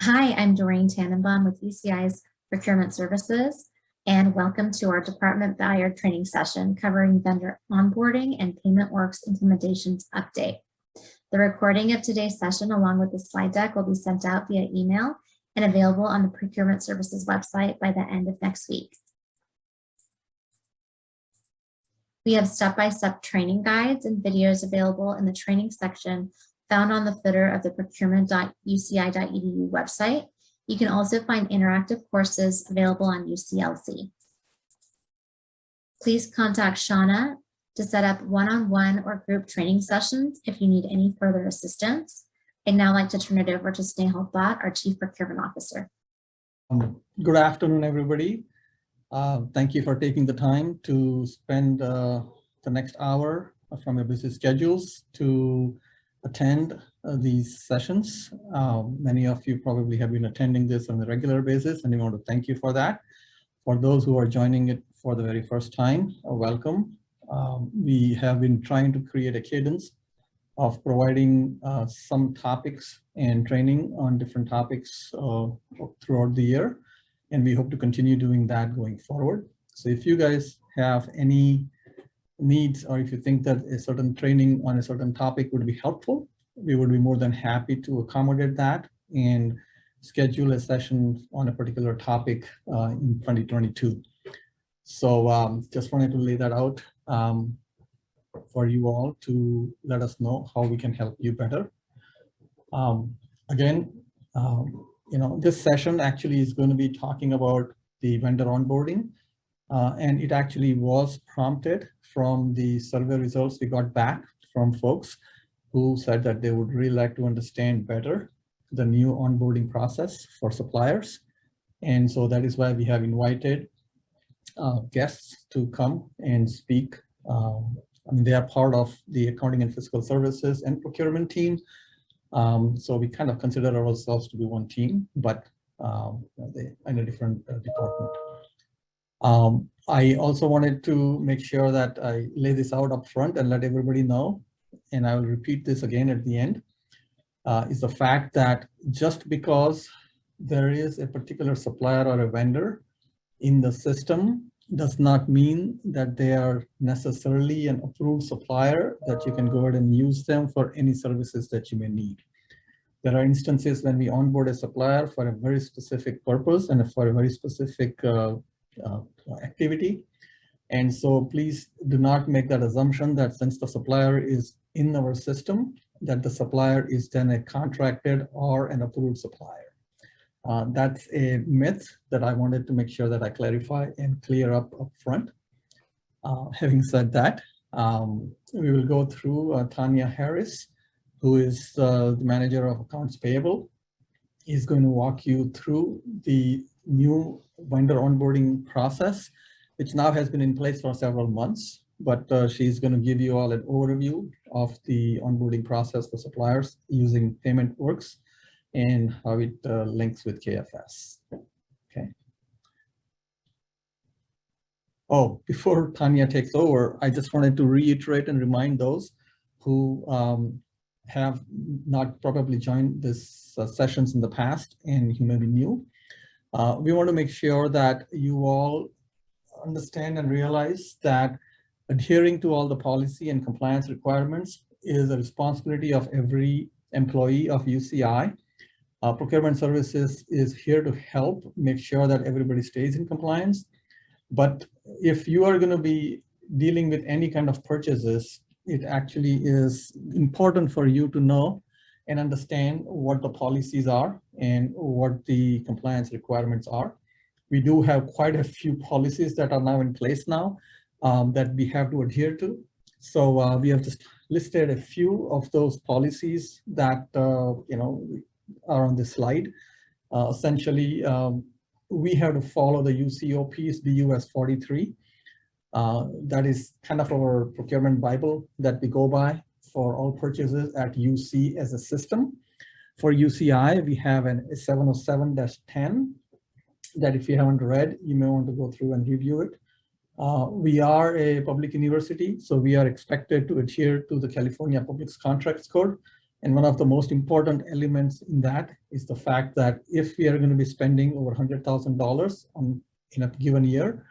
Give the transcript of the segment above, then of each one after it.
Hi, I'm Doreen Tannenbaum with UCI's Procurement Services, and welcome to our department buyer training session covering vendor onboarding and PaymentWorks implementations update. The recording of today's session, along with the slide deck, will be sent out via email and available on the Procurement Services website by the end of next week. We have step-by-step training guides and videos available in the training section found on the footer of the procurement.uci.edu website. You can also find interactive courses available on UCLC. Please contact Shauna to set up one-on-one or group training sessions if you need any further assistance. I'd now like to turn it over to Snehal Bhatt, our Chief Procurement Officer. Good afternoon, everybody. Thank you for taking the time to spend the next hour from your busy schedules to attend these sessions. Many of you probably have been attending this on a regular basis, and we want to thank you for that. For those who are joining it for the very first time, welcome. We have been trying to create a cadence of providing some topics and training on different topics throughout the year, and we hope to continue doing that going forward. So if you guys have any needs, or if you think that a certain training on a certain topic would be helpful, we would be more than happy to accommodate that and schedule a session on a particular topic in 2022. So just wanted to lay that out for you all to let us know how we can help you better. This session actually is going to be talking about the vendor onboarding. And it actually was prompted from the survey results we got back from folks who said that they would really like to understand better the new onboarding process for suppliers. And so that is why we have invited guests to come and speak. They are part of the accounting and fiscal services and procurement team. So we kind of consider ourselves to be one team, but they're in a different department. I also wanted to make sure that I lay this out up front and let everybody know, and I will repeat this again at the end, is the fact that just because there is a particular supplier or a vendor in the system does not mean that they are necessarily an approved supplier that you can go ahead and use them for any services that you may need. There are instances when we onboard a supplier for a very specific purpose and for a very specific activity. And so please do not make that assumption that since the supplier is in our system, that the supplier is then a contracted or an approved supplier. That's a myth that I wanted to make sure that I clarify and clear up front. Having said that, we will go through Tanya Harris, who is the manager of accounts payable. Is going to walk you through the new vendor onboarding process, which now has been in place for several months, but she's going to give you all an overview of the onboarding process for suppliers using PaymentWorks and how it links with KFS. Okay. Oh, before Tanya takes over, I just wanted to reiterate and remind those who have not probably joined this sessions in the past and who may be new. We want to make sure that you all understand and realize that adhering to all the policy and compliance requirements is a responsibility of every employee of UCI. Procurement Services is here to help make sure that everybody stays in compliance. But if you are going to be dealing with any kind of purchases, it actually is important for you to know and understand what the policies are and what the compliance requirements are. We do have quite a few policies that are now in place now that we have to adhere to. So we have just listed a few of those policies that are on this slide. Essentially, we have to follow the UCOP's BUS 43. That is kind of our procurement Bible that we go by for all purchases at UC as a system. For UCI, we have an 707-10 that if you haven't read, you may want to go through and review it. We are a public university, so we are expected to adhere to the California Public Contracts Code, And one of the most important elements in that is the fact that if we are going to be spending over $100,000 in a given year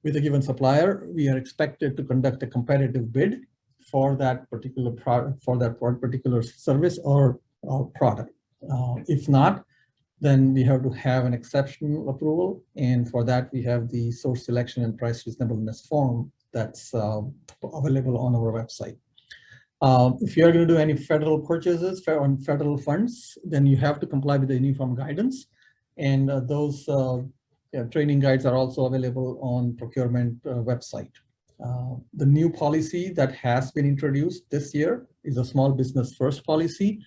with a given supplier, we are expected to conduct a competitive bid for that particular product, for that particular service or product. If not, then we have to have an exceptional approval. And for that, we have the source selection and price reasonableness form that's available on our website. If you're going to do any federal purchases on federal funds, then you have to comply with the uniform guidance. And those training guides are also available on procurement website. The new policy that has been introduced this year is a small business first policy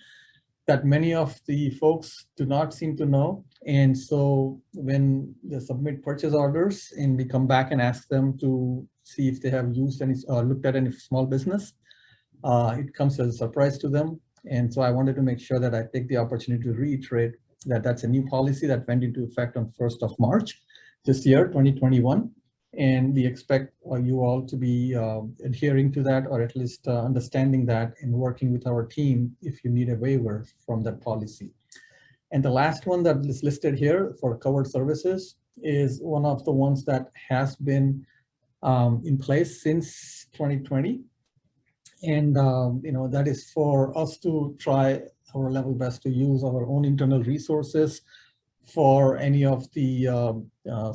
that many of the folks do not seem to know. And so when they submit purchase orders and we come back and ask them to see if they have used any or looked at any small business, it comes as a surprise to them. And so I wanted to make sure that I take the opportunity to reiterate that that's a new policy that went into effect on 1st of March this year, 2021. And we expect you all to be adhering to that, or at least understanding that and working with our team if you need a waiver from that policy. And the last one that is listed here for covered services is one of the ones that has been in place since 2020. And that is for us to try our level best to use our own internal resources for any of the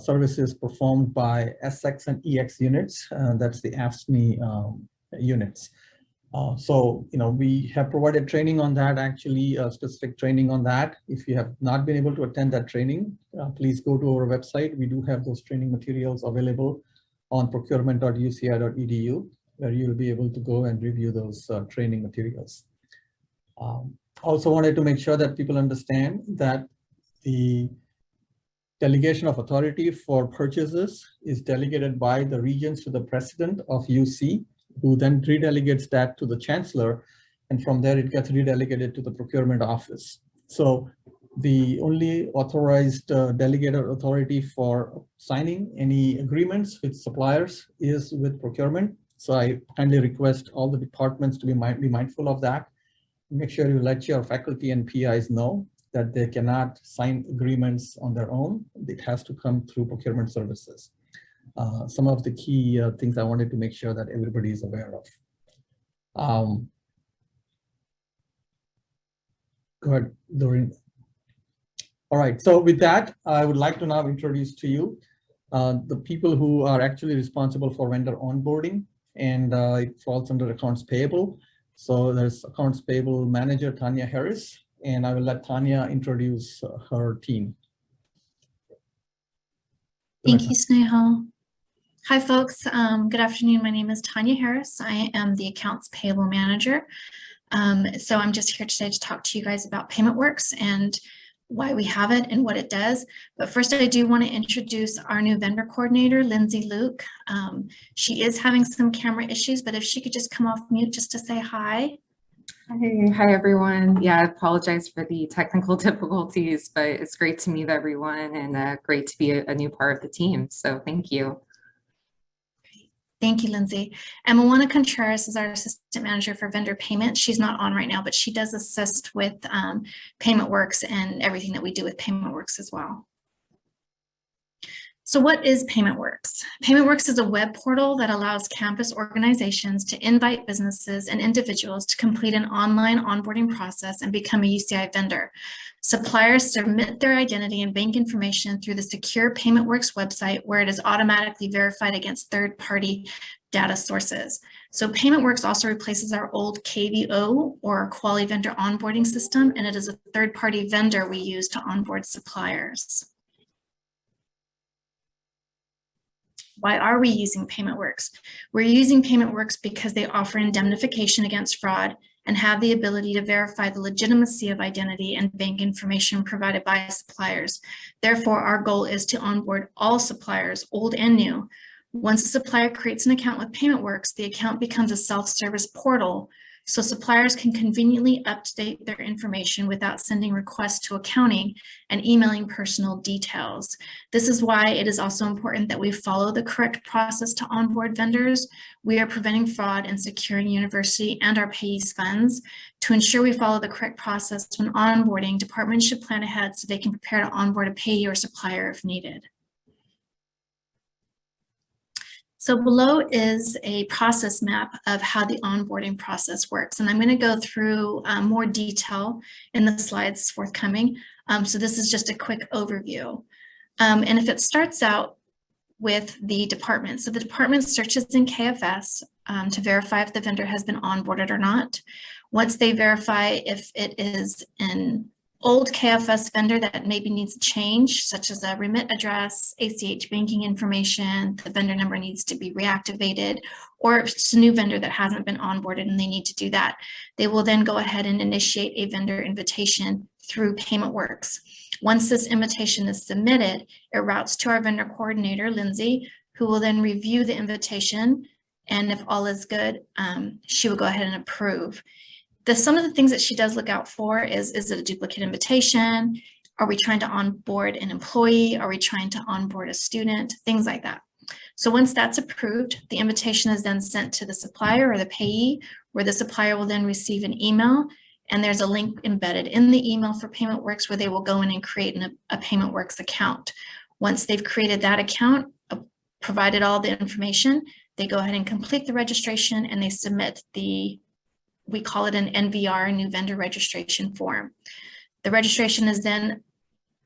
services performed by SX and EX units. That's the AFSCME units. So we have provided training on that, actually specific training on that. If you have not been able to attend that training, please go to our website. We do have those training materials available on procurement.uci.edu, where you'll be able to go and review those training materials. Also wanted to make sure that people understand that the delegation of authority for purchases is delegated by the regions to the president of UC, who then redelegates that to the chancellor, and from there it gets redelegated to the procurement office. So the only authorized delegated authority for signing any agreements with suppliers is with procurement. So I kindly request all the departments to be mindful of that. Make sure you let your faculty and PIs know that they cannot sign agreements on their own. It has to come through procurement services. Some of the key things I wanted to make sure that everybody is aware of. Go ahead, Doreen. All right, so with that, I would like to now introduce to you the people who are actually responsible for vendor onboarding, and it falls under accounts payable. So there's accounts payable manager, Tanya Harris, and I will let Tanya introduce her team. Thank you, Snehal. Hi, folks. Good afternoon. My name is Tanya Harris. I am the accounts payable manager. So I'm just here today to talk to you guys about PaymentWorks and why we have it and what it does. But first, I do want to introduce our new vendor coordinator, Lindsay Luke. She is having some camera issues, but if she could just come off mute just to say hi. Hi everyone. Yeah, I apologize for the technical difficulties, but it's great to meet everyone and great to be a new part of the team. So thank you. Thank you, Lindsay. And Moana Contreras is our assistant manager for vendor payment. She's not on right now, but she does assist with PaymentWorks and everything that we do with PaymentWorks as well. So what is PaymentWorks? PaymentWorks is a web portal that allows campus organizations to invite businesses and individuals to complete an online onboarding process and become a UCI vendor. Suppliers submit their identity and bank information through the secure PaymentWorks website, where it is automatically verified against third-party data sources. So PaymentWorks also replaces our old KVO, or Quality Vendor Onboarding System, and it is a third-party vendor we use to onboard suppliers. Why are we using PaymentWorks? We're using PaymentWorks because they offer indemnification against fraud and have the ability to verify the legitimacy of identity and bank information provided by suppliers. Therefore, our goal is to onboard all suppliers, old and new. Once a supplier creates an account with PaymentWorks, the account becomes a self-service portal so suppliers can conveniently update their information without sending requests to accounting and emailing personal details. This is why it is also important that we follow the correct process to onboard vendors. We are preventing fraud and securing university and our payees' funds. To ensure we follow the correct process when onboarding, departments should plan ahead so they can prepare to onboard a payee or supplier if needed. So below is a process map of how the onboarding process works. And I'm going to go through more detail in the slides forthcoming. So this is just a quick overview. And if it starts out with the department. So the department searches in KFS to verify if the vendor has been onboarded or not. Once they verify if it is an old KFS vendor that maybe needs a change, such as a remit address, ACH banking information, the vendor number needs to be reactivated, or if it's a new vendor that hasn't been onboarded and they need to do that, they will then go ahead and initiate a vendor invitation through PaymentWorks. Once this invitation is submitted, it routes to our vendor coordinator, Lindsay, who will then review the invitation, and if all is good, she will go ahead and approve. Some of the things that she does look out for is it a duplicate invitation? Are we trying to onboard an employee? Are we trying to onboard a student? Things like that. So once that's approved, the invitation is then sent to the supplier or the payee, where the supplier will then receive an email, and there's a link embedded in the email for PaymentWorks where they will go in and create a PaymentWorks account. Once they've created that account, provided all the information, they go ahead and complete the registration and they submit we call it an NVR, new vendor registration form. The registration is then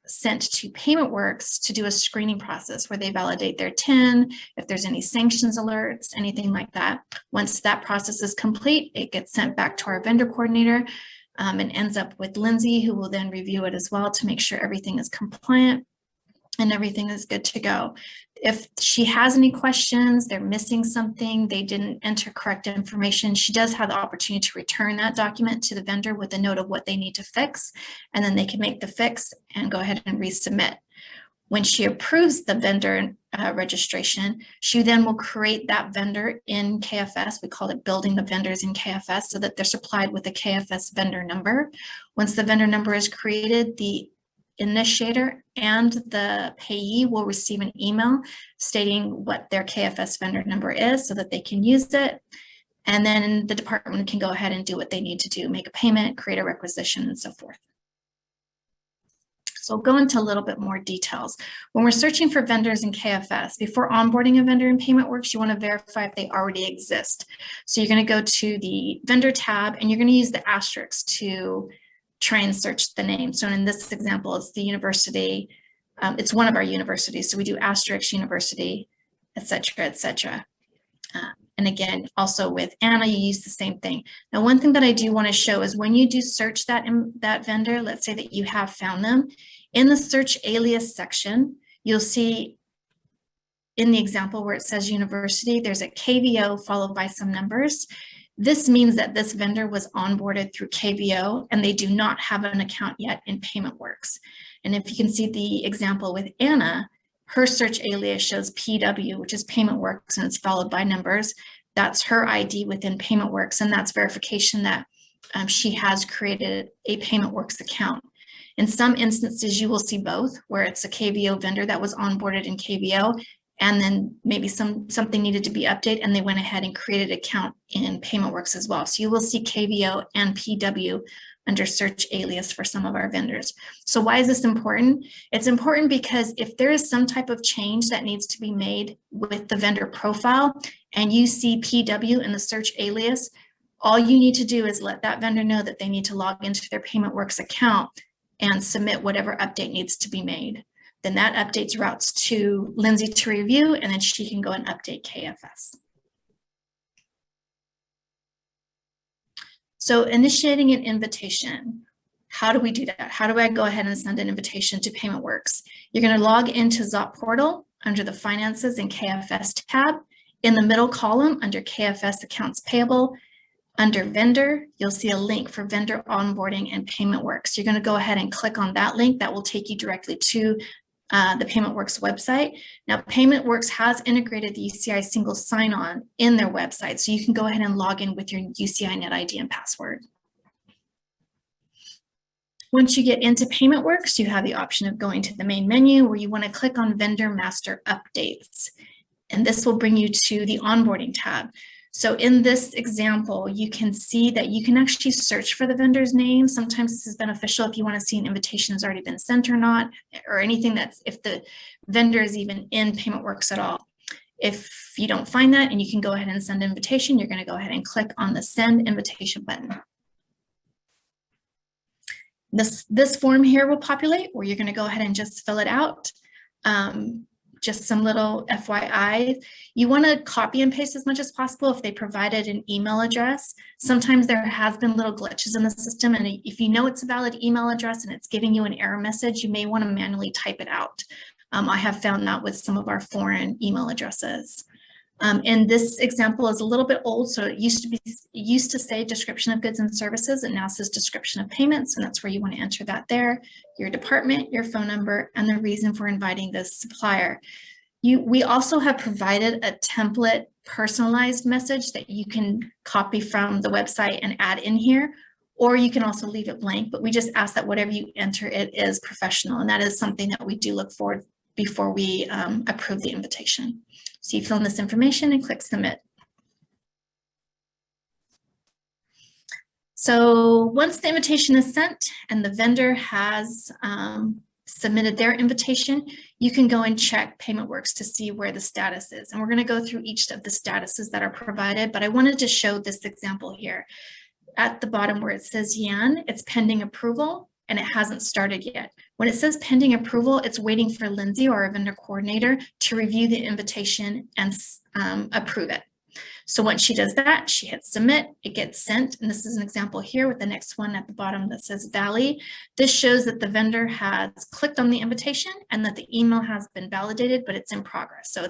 sent to PaymentWorks to do a screening process where they validate their TIN, if there's any sanctions alerts, anything like that. Once that process is complete, it gets sent back to our vendor coordinator and ends up with Lindsay, who will then review it as well to make sure everything is compliant and everything is good to go. If she has any questions, they're missing something, they didn't enter correct information, she does have the opportunity to return that document to the vendor with a note of what they need to fix, and then they can make the fix and go ahead and resubmit. When she approves the vendor registration, she then will create that vendor in KFS. We call it building the vendors in KFS so that they're supplied with a KFS vendor number. Once the vendor number is created, the initiator and the payee will receive an email stating what their KFS vendor number is so that they can use it. And then the department can go ahead and do what they need to do, make a payment, create a requisition, and so forth. So I'll go into a little bit more details. When we're searching for vendors in KFS, before onboarding a vendor in PaymentWorks, you want to verify if they already exist. So you're going to go to the vendor tab and you're going to use the asterisk to try and search the name. So in this example, it's the university. It's one of our universities. So we do asterisk university, et cetera, et cetera. And again, also with Anna, you use the same thing. Now, one thing that I do want to show is when you do search that vendor, let's say that you have found them, in the search alias section, you'll see in the example where it says university, there's a KVO followed by some numbers. This means that this vendor was onboarded through KVO and they do not have an account yet in PaymentWorks. And if you can see the example with Anna, her search alias shows PW, which is PaymentWorks, and it's followed by numbers. That's her ID within PaymentWorks, and that's verification that she has created a PaymentWorks account. In some instances, you will see both, where it's a KVO vendor that was onboarded in KVO, and then maybe something needed to be updated, and they went ahead and created an account in PaymentWorks as well. So you will see KVO and PW under search alias for some of our vendors. So why is this important? It's important because if there is some type of change that needs to be made with the vendor profile and you see PW in the search alias, all you need to do is let that vendor know that they need to log into their PaymentWorks account and submit whatever update needs to be made. Then that updates routes to Lindsay to review, and then she can go and update KFS. So initiating an invitation, how do we do that? How do I go ahead and send an invitation to PaymentWorks? You're going to log into Zop Portal under the Finances and KFS tab. In the middle column under KFS Accounts Payable, under Vendor, you'll see a link for Vendor Onboarding and PaymentWorks. You're going to go ahead and click on that link. That will take you directly to the PaymentWorks website. Now, PaymentWorks has integrated the UCI single sign-on in their website, so you can go ahead and log in with your UCI NetID and password. Once you get into PaymentWorks, you have the option of going to the main menu where you want to click on Vendor Master Updates. And this will bring you to the Onboarding tab. So in this example, you can see that you can actually search for the vendor's name. Sometimes this is beneficial if you want to see an invitation has already been sent or not, or anything that's if the vendor is even in PaymentWorks at all. If you don't find that and you can go ahead and send an invitation, you're going to go ahead and click on the Send Invitation button. This form here will populate where you're going to go ahead and just fill it out. Just some little FYI, you want to copy and paste as much as possible if they provided an email address. Sometimes there has been little glitches in the system, and if you know it's a valid email address and it's giving you an error message, you may want to manually type it out. I have found that with some of our foreign email addresses. And this example is a little bit old, so it used to say description of goods and services. It now says description of payments, and that's where you want to enter that there, your department, your phone number, and the reason for inviting this supplier. We also have provided a template personalized message that you can copy from the website and add in here, or you can also leave it blank, but we just ask that whatever you enter it is professional, and that is something that we do look for before we approve the invitation. So you fill in this information and click submit. So once the invitation is sent and the vendor has submitted their invitation, you can go and check PaymentWorks to see where the status is. And we're going to go through each of the statuses that are provided, but I wanted to show this example here. At the bottom where it says Yan, it's pending approval and it hasn't started yet. When it says pending approval, it's waiting for Lindsay or a vendor coordinator to review the invitation and approve it. So once she does that, she hits submit, it gets sent. And this is an example here with the next one at the bottom that says Valley. This shows that the vendor has clicked on the invitation and that the email has been validated, but it's in progress. So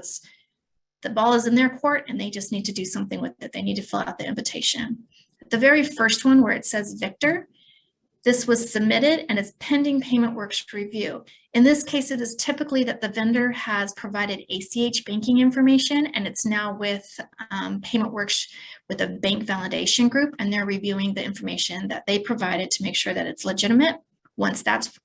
the ball is in their court and they just need to do something with it. They need to fill out the invitation. The very first one where it says Victor, this was submitted and it's pending PaymentWorks review. In this case, it is typically that the vendor has provided ACH banking information and it's now with PaymentWorks with a bank validation group, and they're reviewing the information that they provided to make sure that it's legitimate. Once that's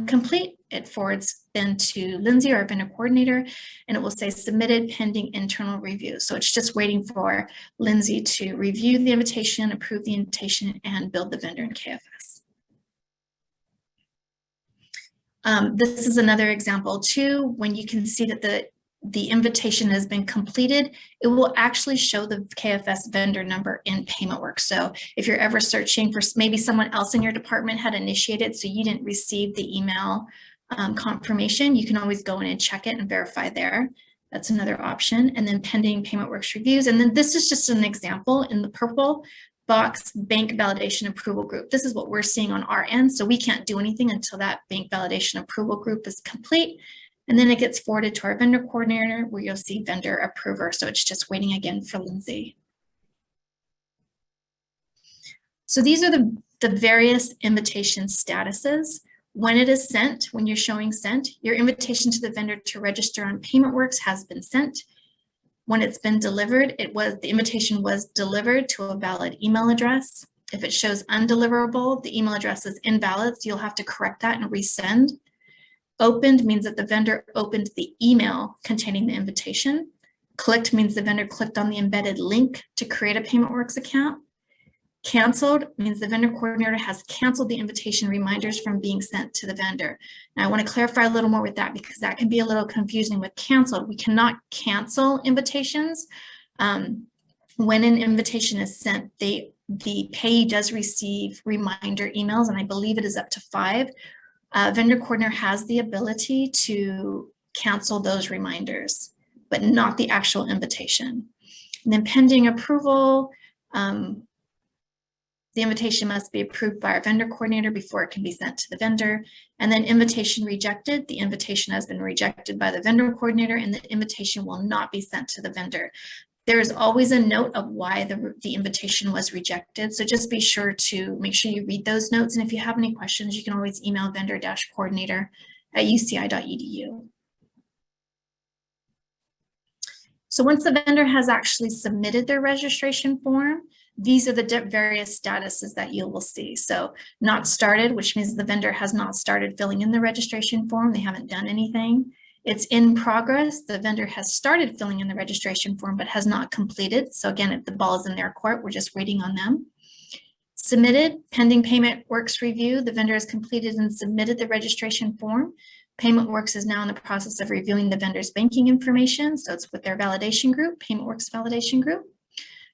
complete, it forwards then to Lindsay or a vendor coordinator, and it will say submitted pending internal review. So it's just waiting for Lindsay to review the invitation, approve the invitation, and build the vendor in KFS. This is another example too, when you can see that the invitation has been completed, it will actually show the KFS vendor number in PaymentWorks. So if you're ever searching for maybe someone else in your department had initiated, so you didn't receive the email confirmation, you can always go in and check it and verify there. That's another option. And then pending PaymentWorks reviews. And then this is just an example in the purple box, bank validation approval group. This is what we're seeing on our end. So we can't do anything until that bank validation approval group is complete. And then it gets forwarded to our vendor coordinator where you'll see vendor approver. So it's just waiting again for Lindsay. So these are the various invitation statuses. When it is sent, when you're showing sent, your invitation to the vendor to register on PaymentWorks has been sent. When it's been delivered, the invitation was delivered to a valid email address. If it shows undeliverable, the email address is invalid, so you'll have to correct that and resend. Opened means that the vendor opened the email containing the invitation. Clicked means the vendor clicked on the embedded link to create a PaymentWorks account. Canceled means the vendor coordinator has canceled the invitation reminders from being sent to the vendor. Now I want to clarify a little more with that because that can be a little confusing with canceled. We cannot cancel invitations. When an invitation is sent, the payee does receive reminder emails, and I believe it is up to 5. Vendor coordinator has the ability to cancel those reminders, but not the actual invitation. And then pending approval, the invitation must be approved by our vendor coordinator before it can be sent to the vendor. And then invitation rejected, the invitation has been rejected by the vendor coordinator and the invitation will not be sent to the vendor. There is always a note of why the invitation was rejected. So just be sure to make sure you read those notes. And if you have any questions, you can always email vendor-coordinator at uci.edu. So once the vendor has actually submitted their registration form, these are the various statuses that you will see. So not started, which means the vendor has not started filling in the registration form. They haven't done anything. It's in progress. The vendor has started filling in the registration form, but has not completed. So again, if the ball is in their court, we're just waiting on them. Submitted, pending PaymentWorks review. The vendor has completed and submitted the registration form. PaymentWorks is now in the process of reviewing the vendor's banking information. So it's with their validation group, PaymentWorks validation group.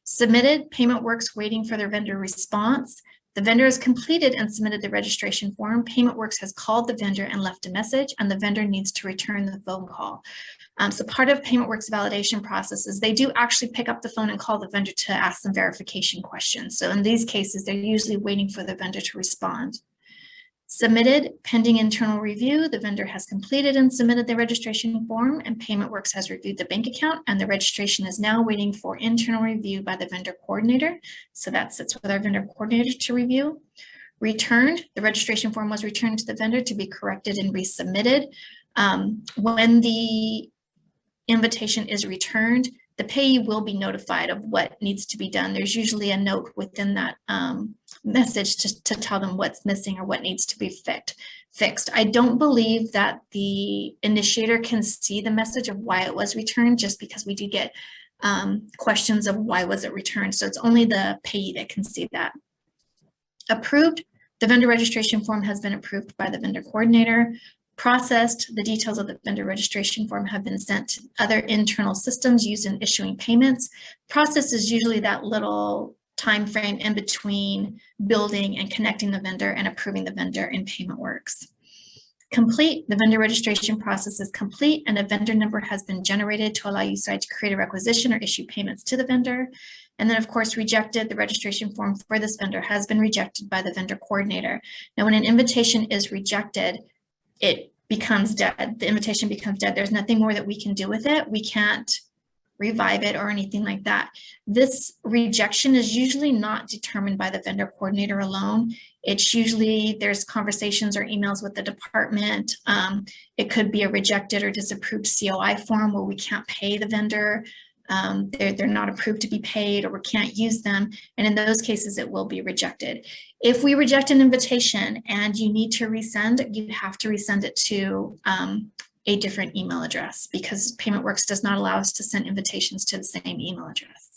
Submitted, PaymentWorks waiting for their vendor response. The vendor has completed and submitted the registration form. PaymentWorks has called the vendor and left a message, and the vendor needs to return the phone call. So part of PaymentWorks validation process is they do actually pick up the phone and call the vendor to ask them verification questions. So in these cases, they're usually waiting for the vendor to respond. Submitted, pending internal review. The vendor has completed and submitted the registration form, and PaymentWorks has reviewed the bank account, and the registration is now waiting for internal review by the vendor coordinator. So that sits with our vendor coordinator to review. Returned, the registration form was returned to the vendor to be corrected and resubmitted. When the invitation is returned, the payee will be notified of what needs to be done. There's usually a note within that message to tell them what's missing or what needs to be fixed. I don't believe that the initiator can see the message of why it was returned, just because we do get questions of why was it returned. So it's only the payee that can see that. Approved, the vendor registration form has been approved by the vendor coordinator. Processed, the details of the vendor registration form have been sent to other internal systems used in issuing payments. Process is usually that little time frame in between building and connecting the vendor and approving the vendor in PaymentWorks. Complete, the vendor registration process is complete, and a vendor number has been generated to allow UCI to create a requisition or issue payments to the vendor. And then of course, rejected, the registration form for this vendor has been rejected by the vendor coordinator. Now, when an invitation is rejected, it becomes dead. The invitation becomes dead. There's nothing more that we can do with it. We can't revive it or anything like that. This rejection is usually not determined by the vendor coordinator alone. It's usually, there's conversations or emails with the department. It could be a rejected or disapproved COI form where we can't pay the vendor. They're not approved to be paid, or we can't use them. And in those cases, it will be rejected. If we reject an invitation and you need to resend, you have to resend it to a different email address, because PaymentWorks does not allow us to send invitations to the same email address.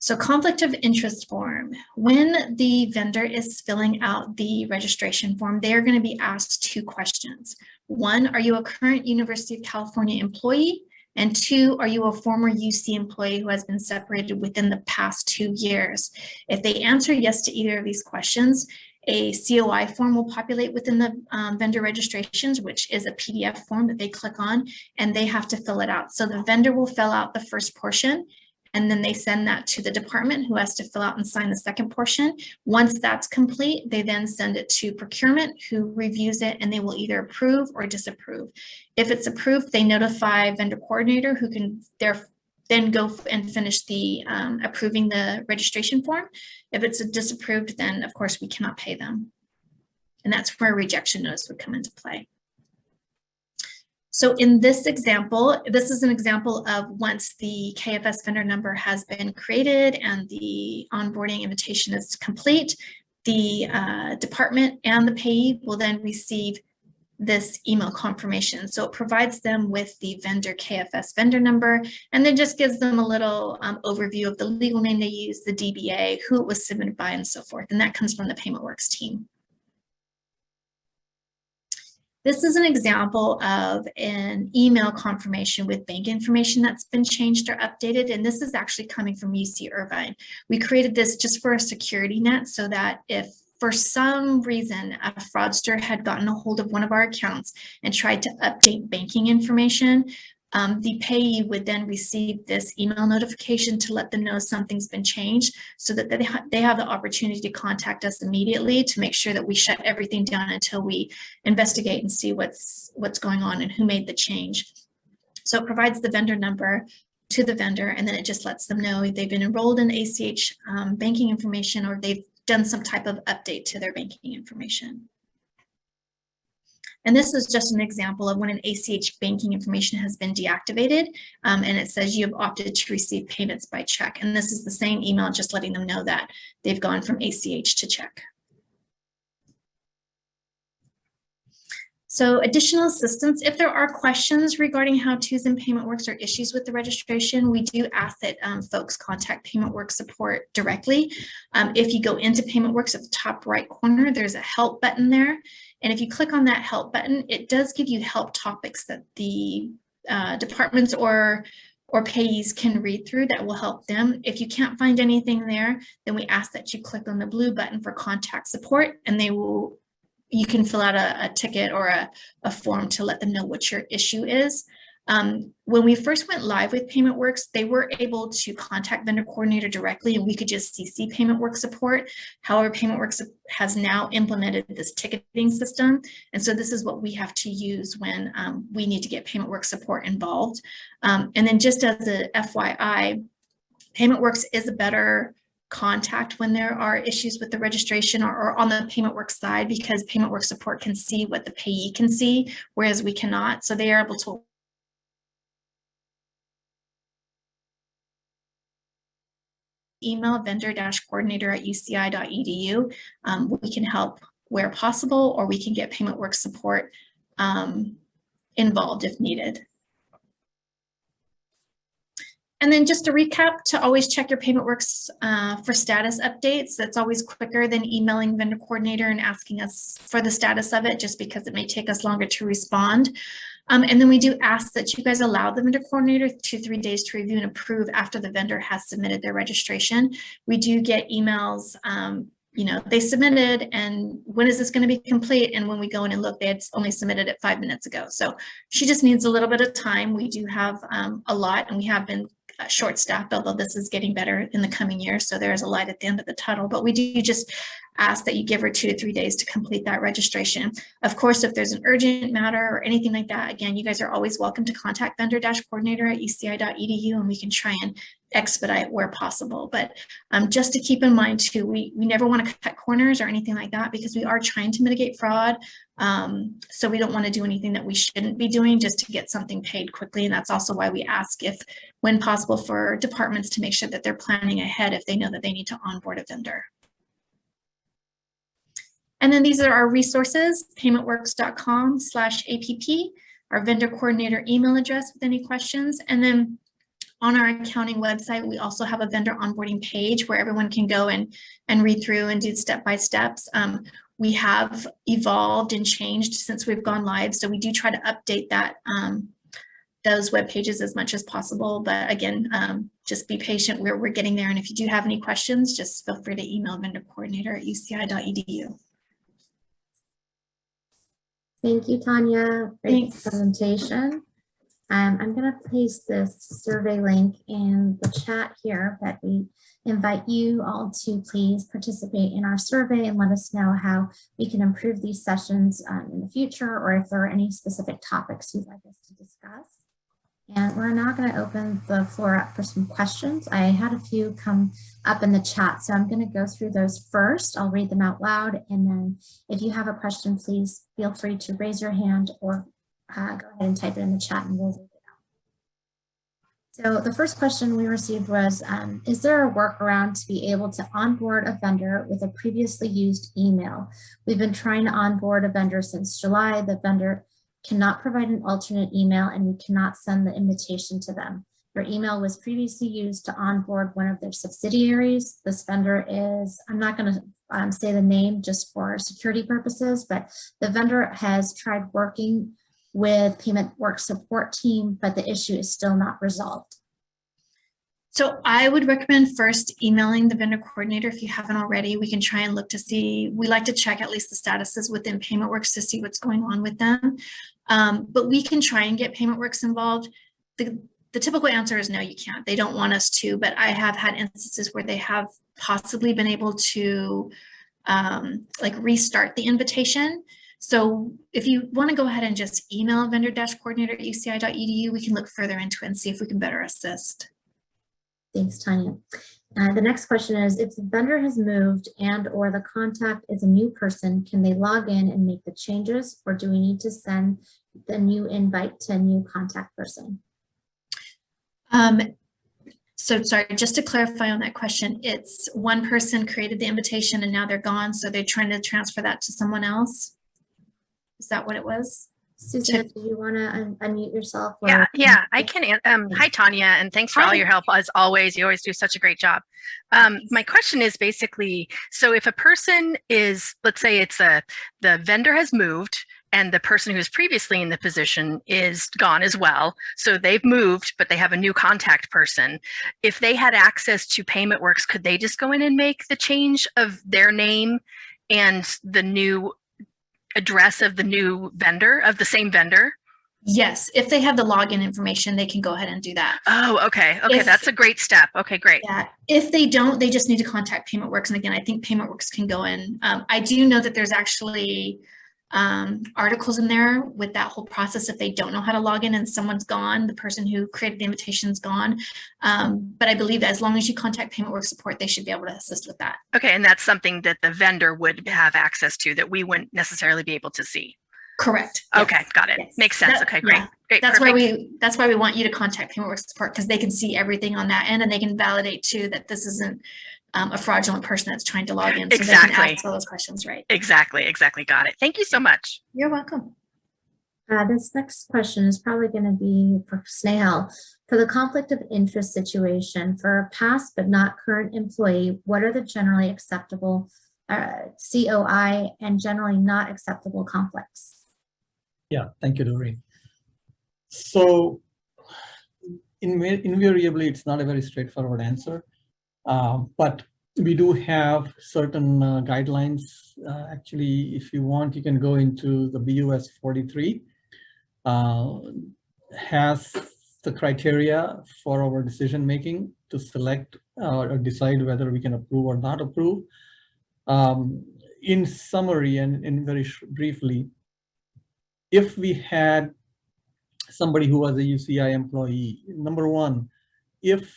So conflict of interest form. When the vendor is filling out the registration form, they are going to be asked two questions. One, are you a current University of California employee? And two, are you a former UC employee who has been separated within the past 2 years? If they answer yes to either of these questions, a COI form will populate within the vendor registrations, which is a PDF form that they click on, and they have to fill it out. So the vendor will fill out the first portion, and then they send that to the department, who has to fill out and sign the second portion. Once that's complete, they then send it to procurement, who reviews it, and they will either approve or disapprove. If it's approved, they notify vendor coordinator, who can then go and finish the approving the registration form. If it's disapproved, then of course we cannot pay them. And that's where a rejection notice would come into play. So in this example, this is an example of once the KFS vendor number has been created and the onboarding invitation is complete, the department and the payee will then receive this email confirmation. So it provides them with the vendor KFS vendor number, and then just gives them a little overview of the legal name they use, the DBA, who it was submitted by, and so forth. And that comes from the PaymentWorks team. This is an example of an email confirmation with bank information that's been changed or updated, and this is actually coming from UC Irvine. We created this just for a security net, so that if for some reason a fraudster had gotten a hold of one of our accounts and tried to update banking information, the payee would then receive this email notification to let them know something's been changed, so that they have the opportunity to contact us immediately to make sure that we shut everything down until we investigate and see what's going on and who made the change. So it provides the vendor number, to the vendor, and then it just lets them know if they've been enrolled in ACH banking information, or they've done some type of update to their banking information. And this is just an example of when an ACH banking information has been deactivated, and it says you have opted to receive payments by check. And this is the same email, just letting them know that they've gone from ACH to check. So additional assistance, if there are questions regarding how-tos in PaymentWorks or issues with the registration, we do ask that folks contact PaymentWorks support directly. If you go into PaymentWorks at the top right corner, there's a help button there. And if you click on that help button, it does give you help topics that the departments or payees can read through that will help them. If you can't find anything there, then we ask that you click on the blue button for contact support, and you can fill out a ticket or a form to let them know what your issue is. When we first went live with PaymentWorks, they were able to contact vendor coordinator directly, and we could just CC PaymentWorks support. However, PaymentWorks has now implemented this ticketing system. And so this is what we have to use when we need to get PaymentWorks support involved. And then just as a FYI, PaymentWorks is a better contact when there are issues with the registration or on the PaymentWorks side, because PaymentWorks support can see what the payee can see, whereas we cannot. So they are able to email vendor-coordinator@uci.edu. We can help where possible, or we can get PaymentWorks support involved if needed. And then just to recap, to always check your PaymentWorks for status updates. That's always quicker than emailing vendor coordinator and asking us for the status of it, just because it may take us longer to respond. And then we do ask that you guys allow the vendor coordinator 2 to 3 days to review and approve after the vendor has submitted their registration. We do get emails, they submitted, and when is this going to be complete? And when we go in and look, they had only submitted it 5 minutes ago. So she just needs a little bit of time. We do have a lot, and we have been short-staffed, although this is getting better in the coming years. So there is a light at the end of the tunnel, but we do just ask that you give her 2 to 3 days to complete that registration. Of course, if there's an urgent matter or anything like that, again, you guys are always welcome to contact vendor-coordinator@uci.edu, and we can try and expedite where possible. But just to keep in mind too, we never want to cut corners or anything like that, because we are trying to mitigate fraud. So we don't want to do anything that we shouldn't be doing just to get something paid quickly. And that's also why we ask, if when possible, for departments to make sure that they're planning ahead if they know that they need to onboard a vendor. And then these are our resources: paymentworks.com/app, our vendor coordinator email address with any questions. And then on our accounting website, we also have a vendor onboarding page where everyone can go and read through and do step-by-steps. We have evolved and changed since we've gone live, so we do try to update that those web pages as much as possible. But again, just be patient. We're getting there. And if you do have any questions, just feel free to email vendor coordinator@uci.edu. Thank you, Tanya. Great Thanks. presentation. I'm going to place this survey link in the chat here, but we invite you all to please participate in our survey and let us know how we can improve these sessions in the future, or if there are any specific topics you'd like us to discuss. And we're now going to open the floor up for some questions. I had a few come up in the chat, so I'm going to go through those first. I'll read them out loud, and then if you have a question, please feel free to raise your hand or go ahead and type it in the chat, and we'll read it out. So the first question we received was, is there a workaround to be able to onboard a vendor with a previously used email? We've been trying to onboard a vendor since July. The vendor cannot provide an alternate email, and we cannot send the invitation to them. Their email was previously used to onboard one of their subsidiaries. This vendor is, I'm not going to say the name just for security purposes, but the vendor has tried working with PaymentWorks support team, but the issue is still not resolved. So I would recommend first emailing the vendor coordinator if you haven't already. We can try and look to see, we like to check at least the statuses within PaymentWorks to see what's going on with them. But we can try and get PaymentWorks involved. The typical answer is no, you can't. They don't want us to, but I have had instances where they have possibly been able to like restart the invitation. So if you want to go ahead and just email vendor-coordinator@uci.edu, we can look further into it and see if we can better assist. Thanks, Tanya. The next question is, if the vendor has moved and or the contact is a new person, can they log in and make the changes, or do we need to send the new invite to a new contact person? So sorry, just to clarify on that question, it's one person created the invitation and now they're gone, so they're trying to transfer that to someone else? Is that what it was? Susan, do you want to unmute yourself? Yeah, I can. Hi, Tanya, and thanks for all your help as always. You always do such a great job. My question is basically, so if a person is, let's say it's the vendor has moved and the person who was previously in the position is gone as well. So they've moved, but they have a new contact person. If they had access to PaymentWorks, could they just go in and make the change of their name and the new address of the new vendor, of the same vendor? Yes, if they have the login information, they can go ahead and do that. Oh, okay. Okay, that's a great step. Okay, great. Yeah, if they don't, they just need to contact PaymentWorks. And again, I think PaymentWorks can go in. I do know that there's actually articles in there with that whole process if they don't know how to log in and someone's gone, the person who created the invitation is gone. But I believe that as long as you contact PaymentWorks support, they should be able to assist with that. Okay, and that's something that the vendor would have access to that we wouldn't necessarily be able to see. Correct. Okay, yes. got it. Yes. Makes sense. Okay, great. Yeah. Great. That's perfect. why we want you to contact PaymentWorks support, because they can see everything on that end and they can validate too that this isn't a fraudulent person that's trying to log in. So exactly. They can ask all those questions, right? Exactly. Got it. Thank you so much. You're welcome. This next question is probably going to be for Snehal. For the conflict of interest situation, for a past but not current employee, what are the generally acceptable COI and generally not acceptable conflicts? Yeah, thank you, Doreen. So invariably, it's not a very straightforward answer, but we do have certain guidelines. Actually, if you want, you can go into the BUS 43, has the criteria for our decision making to select or decide whether we can approve or not approve. In summary and very briefly, if we had somebody who was a UCI employee, number one, if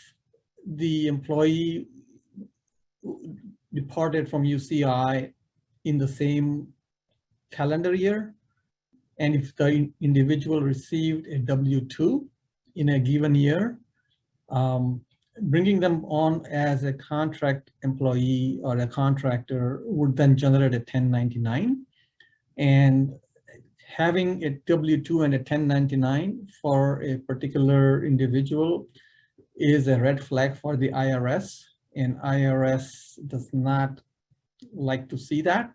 the employee departed from UCI in the same calendar year, and if the individual received a W-2 in a given year, bringing them on as a contract employee or a contractor would then generate a 1099. And having a W-2 and a 1099 for a particular individual is a red flag for the IRS, and IRS does not like to see that.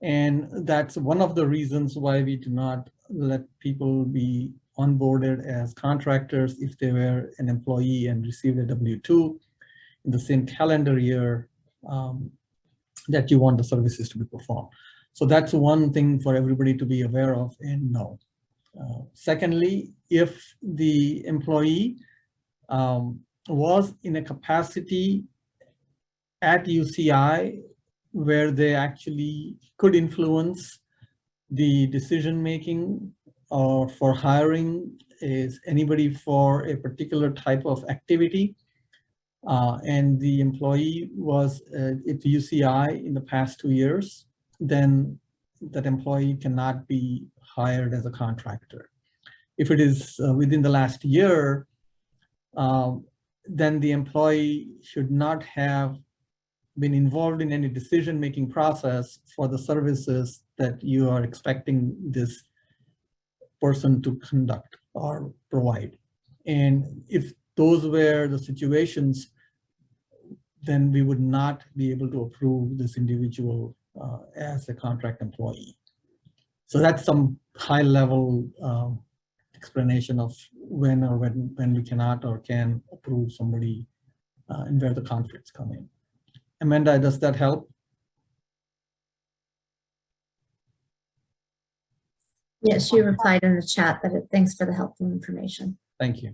And that's one of the reasons why we do not let people be onboarded as contractors if they were an employee and received a W-2 in the same calendar year that you want the services to be performed. So that's one thing for everybody to be aware of and know. Secondly, if the employee was in a capacity at UCI where they actually could influence the decision making or for hiring is anybody for a particular type of activity, and the employee was at UCI in the past 2 years, then that employee cannot be hired as a contractor. If it is within the last year, then the employee should not have been involved in any decision-making process for the services that you are expecting this person to conduct or provide. And if those were the situations, then we would not be able to approve this individual as a contract employee. So that's some high-level explanation of when we cannot or can approve somebody and where the conflicts come in. Amanda, does that help? Yes, she replied in the chat that thanks for the helpful information. Thank you.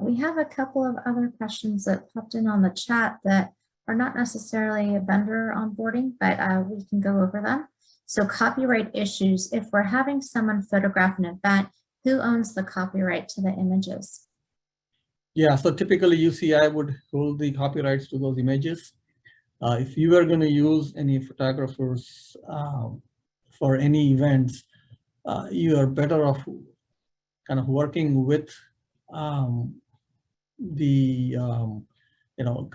We have a couple of other questions that popped in on the chat that are not necessarily a vendor onboarding, but we can go over them. So copyright issues, if we're having someone photograph an event, who owns the copyright to the images? Yeah, so typically UCI would hold the copyrights to those images. If you are going to use any photographers for any events, you are better off kind of working with the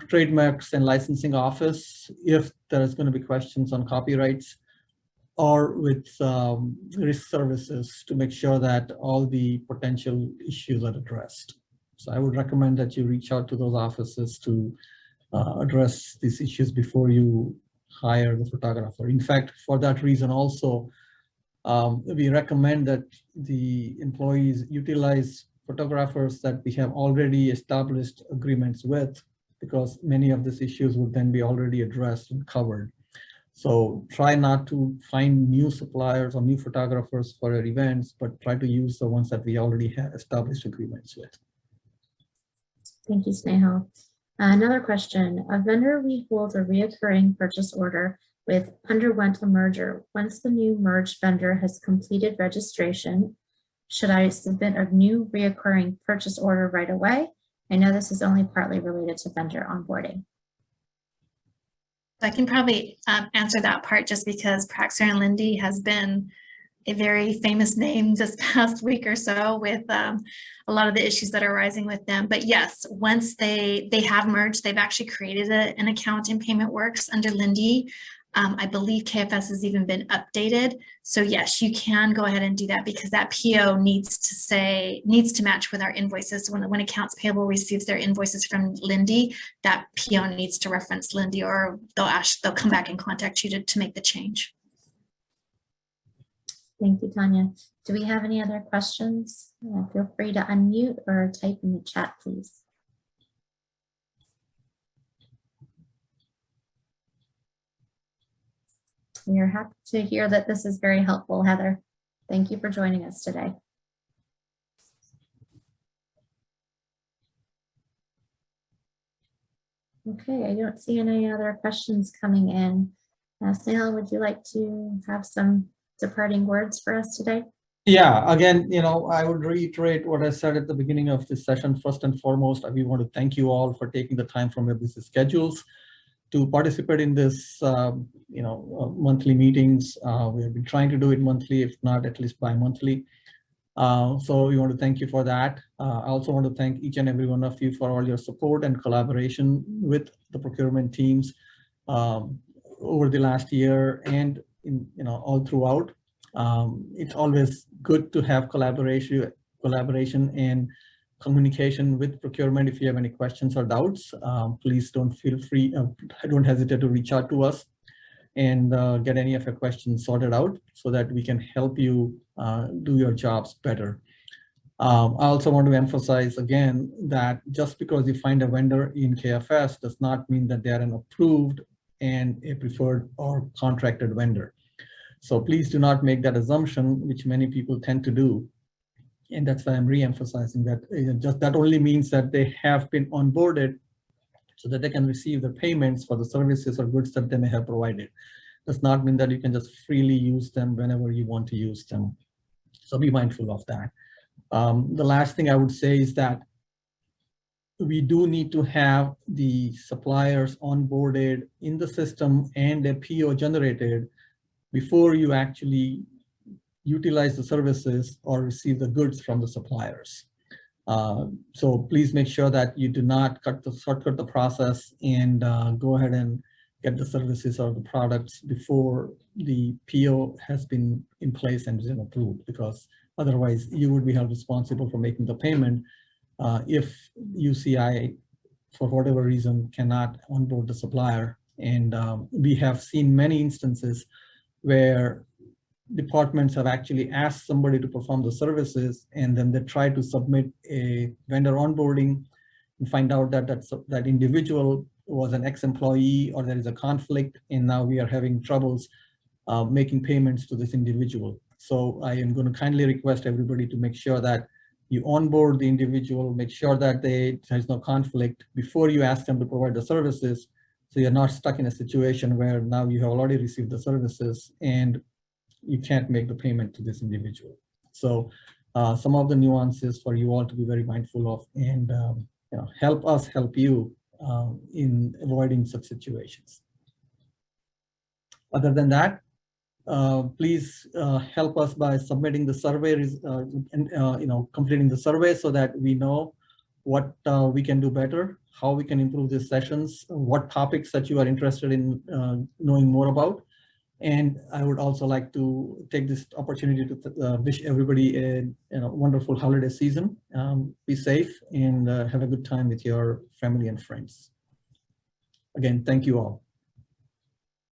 trademarks and licensing office if there's going to be questions on copyrights, or with risk services to make sure that all the potential issues are addressed. So I would recommend that you reach out to those offices to address these issues before you hire the photographer. In fact, for that reason also, we recommend that the employees utilize photographers that we have already established agreements with, because many of these issues would then be already addressed and covered. So try not to find new suppliers or new photographers for your events, but try to use the ones that we already have established agreements with. Thank you, Snehal. Another question, a vendor we hold a reoccurring purchase order with underwent a merger. Once the new merged vendor has completed registration, should I submit a new reoccurring purchase order right away? I know this is only partly related to vendor onboarding. I can probably answer that part just because Praxair and Lindy has been a very famous name this past week or so with a lot of the issues that are arising with them. But yes, once they have merged, they've actually created an account in PaymentWorks under Lindy. I believe KFS has even been updated. So yes, you can go ahead and do that because that PO needs to match with our invoices. So when accounts payable receives their invoices from Lindy, that PO needs to reference Lindy, or they'll come back and contact you to make the change. Thank you, Tanya. Do we have any other questions? Feel free to unmute or type in the chat, please. We are happy to hear that this is very helpful, Heather. Thank you for joining us today. Okay, I don't see any other questions coming in. Snehal, would you like to have some departing words for us today? Yeah, again, I would reiterate what I said at the beginning of this session. First and foremost, we want to thank you all for taking the time from your busy schedules to participate in this, monthly meetings. We have been trying to do it monthly, if not at least bi-monthly. So we want to thank you for that. I also want to thank each and every one of you for all your support and collaboration with the procurement teams over the last year and all throughout. It's always good to have collaboration and communication with procurement. If you have any questions or doubts, please don't hesitate to reach out to us and get any of your questions sorted out so that we can help you do your jobs better. I also want to emphasize again that just because you find a vendor in KFS does not mean that they are an approved and a preferred or contracted vendor. So please do not make that assumption, which many people tend to do. And that's why I'm re-emphasizing that just that only means that they have been onboarded so that they can receive the payments for the services or goods that they may have provided. Does not mean that you can just freely use them whenever you want to use them. So be mindful of that. The last thing I would say is that we do need to have the suppliers onboarded in the system and a PO generated before you actually utilize the services or receive the goods from the suppliers. So please make sure that you do not shortcut the process and go ahead and get the services or the products before the PO has been in place and is approved, because otherwise you would be held responsible for making the payment if UCI, for whatever reason, cannot onboard the supplier. And we have seen many instances where departments have actually asked somebody to perform the services, and then they try to submit a vendor onboarding and find out that that individual was an ex-employee or there is a conflict, and now we are having troubles making payments to this individual. So I am going to kindly request everybody to make sure that you onboard the individual, make sure that there's no conflict before you ask them to provide the services, so you're not stuck in a situation where now you have already received the services and you can't make the payment to this individual. So some of the nuances for you all to be very mindful of, and help us help you in avoiding such situations. Other than that, please help us by submitting the survey and completing the survey so that we know what we can do better, how we can improve these sessions, what topics that you are interested in knowing more about. And I would also like to take this opportunity to wish everybody a wonderful holiday season. Be safe and have a good time with your family and friends. Again, thank you all.